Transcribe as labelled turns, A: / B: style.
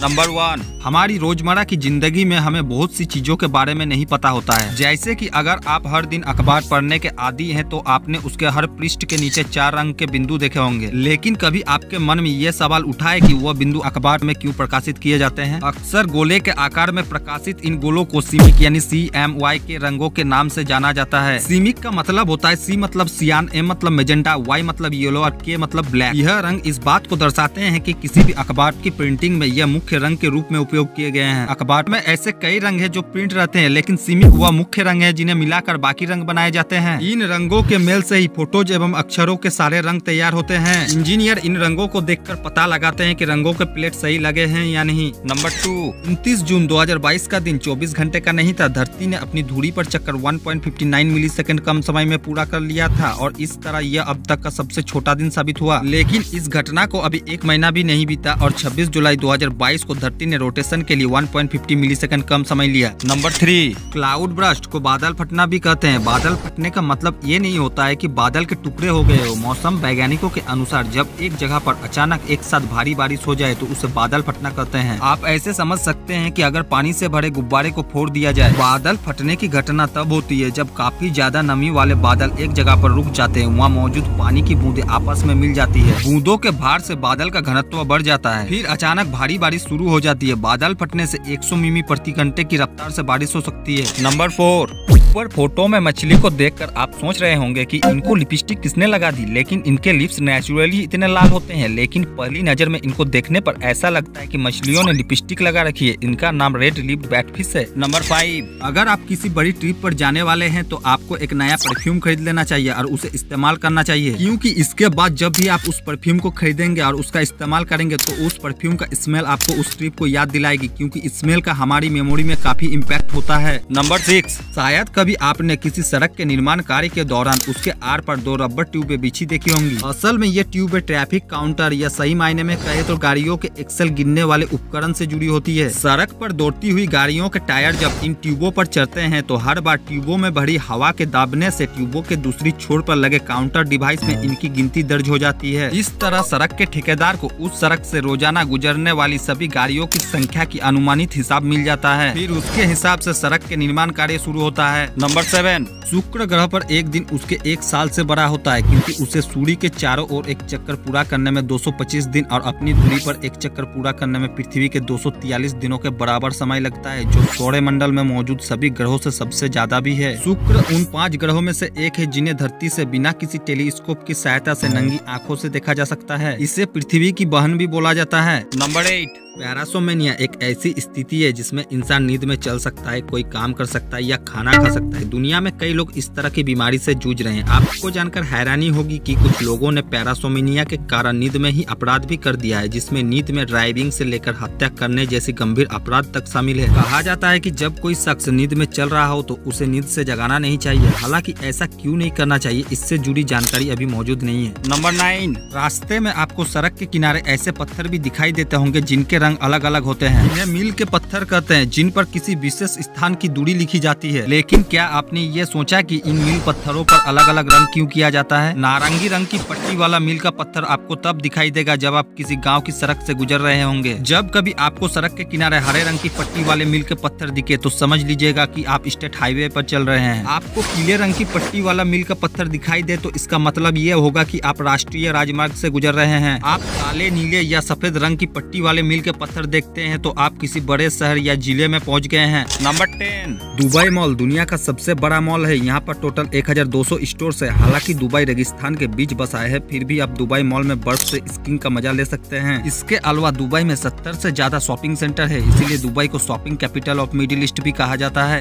A: Number 1, हमारी रोजमर्रा की जिंदगी में हमें बहुत सी चीजों के बारे में नहीं पता होता है। जैसे कि अगर आप हर दिन अखबार पढ़ने के आदी हैं तो आपने उसके हर पृष्ठ के नीचे 4 रंग के बिंदु देखे होंगे। लेकिन कभी आपके मन में ये सवाल उठा है कि वह बिंदु अखबार में क्यों प्रकाशित किए जाते हैं? अक्सर गोले के आकार में प्रकाशित इन गोलों को सीमिक यानी CMY के रंगों के नाम से जाना जाता है। सीमिक का मतलब होता है C मतलब सियान, M मतलब मेजेंटा, Y मतलब येलो और K मतलब ब्लैक। यह रंग इस बात को दर्शाते हैं कि किसी भी अखबार की प्रिंटिंग में यह मुख्य रंग के रूप में उपयोग किए गए हैं। अखबार में ऐसे कई रंग हैं जो प्रिंट रहते हैं, लेकिन सीमिक वह मुख्य रंग है जिन्हें मिलाकर बाकी रंग बनाए जाते हैं। इन रंगों के मेल से ही फोटोज एवं अक्षरों के सारे रंग तैयार होते हैं। इंजीनियर इन रंगों को देखकर पता लगाते हैं कि रंगों के प्लेट सही लगे हैं या नहीं। नंबर 2, 29 जून 2022 का दिन 24 घंटे का नहीं था। धरती ने अपनी धुरी पर चक्कर 1.59 मिलीसेकंड कम समय में पूरा कर लिया था और इस तरह यह अब तक का सबसे छोटा दिन साबित हुआ। लेकिन इस घटना को अभी 1 महीना भी नहीं बीता और 26 जुलाई 2022 को धरती ने रोटेशन के लिए 1.50 मिलीसेकंड कम समय लिया। नंबर 3, क्लाउड बर्स्ट को बादल फटना भी कहते हैं। बादल फटने का मतलब ये नहीं होता है कि बादल के टुकड़े हो गए हो। मौसम वैज्ञानिकों के अनुसार जब एक जगह पर अचानक एक साथ भारी बारिश हो जाए तो उसे बादल फटना कहते हैं। आप ऐसे समझ सकते हैं कि अगर पानी से भरे गुब्बारे को फोड़ दिया जाए। बादल फटने की घटना तब होती है जब काफी ज्यादा नमी वाले बादल एक जगह पर रुक जाते हैं। वहाँ मौजूद पानी की बूंदें आपस में मिल जाती है। बूंदों के भार से बादल का घनत्व बढ़ जाता है। फिर अचानक भारी बारिश शुरू हो जाती है। बादल फटने से 100 मिमी प्रति घंटे की रफ्तार से बारिश हो सकती है। नंबर 4, ऊपर फोटो में मछली को देखकर आप सोच रहे होंगे कि इनको लिपस्टिक किसने लगा दी, लेकिन इनके लिप्स नेचुरली इतने लाल होते हैं। लेकिन पहली नजर में इनको देखने पर ऐसा लगता है कि मछलियों ने लिपस्टिक लगा रखी है। इनका नाम रेड लिप्ड बैटफिश है। नंबर 5, अगर आप किसी बड़ी ट्रिप पर जाने वाले हैं तो आपको एक नया परफ्यूम खरीद लेना चाहिए और उसे इस्तेमाल करना चाहिए, क्योंकि इसके बाद जब भी आप उस परफ्यूम को खरीदेंगे और उसका इस्तेमाल करेंगे तो उस परफ्यूम का स्मेल आपको उस ट्रिप को याद दिलाएगी, क्योंकि स्मेल का हमारी मेमोरी में काफी इम्पैक्ट होता है। नंबर 6, शायद कभी आपने किसी सड़क के निर्माण कार्य के दौरान उसके आर पर 2 रबर ट्यूबें बिछी देखी होंगी। असल में ये ट्यूबें ट्रैफिक काउंटर या सही मायने में कहे तो गाड़ियों के एक्सल गिनने वाले उपकरण से जुड़ी होती है। सड़क पर दौड़ती हुई गाड़ियों के टायर जब इन ट्यूबों पर चढ़ते हैं तो हर बार ट्यूबों में भरी हवा के दाबने से ट्यूबों के दूसरी छोर पर लगे काउंटर डिवाइस में इनकी गिनती दर्ज हो जाती है। इस तरह सड़क के ठेकेदार को उस सड़क से रोजाना गुजरने वाली सभी गाड़ियों की संख्या की अनुमानित हिसाब मिल जाता है। फिर उसके हिसाब से सड़क के निर्माण कार्य शुरू होता है। नंबर 7, शुक्र ग्रह पर एक दिन उसके 1 साल से बड़ा होता है, क्योंकि उसे सूर्य के चारों ओर एक चक्कर पूरा करने में 225 दिन और अपनी धुरी पर एक चक्कर पूरा करने में पृथ्वी के 243 दिनों के बराबर समय लगता है, जो सौरमंडल में मौजूद सभी ग्रहों से सबसे ज्यादा भी है। शुक्र उन 5 ग्रहों में से एक है जिन्हें धरती से बिना किसी टेलीस्कोप की सहायता से नंगी आंखों से देखा जा सकता है। इसे पृथ्वी की बहन भी बोला जाता है। नंबर 8, पैरासोमेनिया एक ऐसी स्थिति है जिसमें इंसान नींद में चल सकता है, कोई काम कर सकता है या खाना खा सकता है। दुनिया में कई लोग इस तरह की बीमारी से जूझ रहे हैं। आपको जानकर हैरानी होगी कि कुछ लोगों ने पैरासोमेनिया के कारण नींद में ही अपराध भी कर दिया है, जिसमें नींद में ड्राइविंग से लेकर हत्या करने जैसी गंभीर अपराध तक शामिल है। कहा जाता है कि जब कोई शख्स नींद में चल रहा हो तो उसे नींद से जगाना नहीं चाहिए। हालांकि ऐसा क्यों नहीं करना चाहिए, इससे जुड़ी जानकारी अभी मौजूद नहीं है। नंबर 9, रास्ते में आपको सड़क के किनारे ऐसे पत्थर भी दिखाई देते होंगे जिनके रंग अलग अलग होते हैं। इन्हें मील के पत्थर कहते हैं, जिन पर किसी विशेष स्थान की दूरी लिखी जाती है। लेकिन क्या आपने ये सोचा कि इन मील पत्थरों पर अलग अलग रंग क्यों किया जाता है? नारंगी रंग की पट्टी वाला मील का पत्थर आपको तब दिखाई देगा जब आप किसी गांव की सड़क से गुजर रहे होंगे। जब कभी आपको सड़क के किनारे हरे रंग की पट्टी वाले मील के पत्थर दिखे तो समझ लीजिएगा कि आप स्टेट हाईवे पर चल रहे हैं। आपको पीले रंग की पट्टी वाला मील का पत्थर दिखाई दे तो इसका मतलब ये होगा कि आप राष्ट्रीय राजमार्ग से गुजर रहे हैं। आप काले, नीले या सफेद रंग की पट्टी वाले मील के पत्थर देखते हैं तो आप किसी बड़े शहर या जिले में पहुंच गए हैं। नंबर 10, दुबई मॉल दुनिया का सबसे बड़ा मॉल है। यहाँ पर टोटल 1200 स्टोर है। हालांकि दुबई रेगिस्तान के बीच बसा है, फिर भी आप दुबई मॉल में बर्फ से स्कीइंग का मजा ले सकते हैं। इसके अलावा दुबई में 70 से ज्यादा शॉपिंग सेंटर है, इसीलिए दुबई को shopping capital of middle east भी कहा जाता है।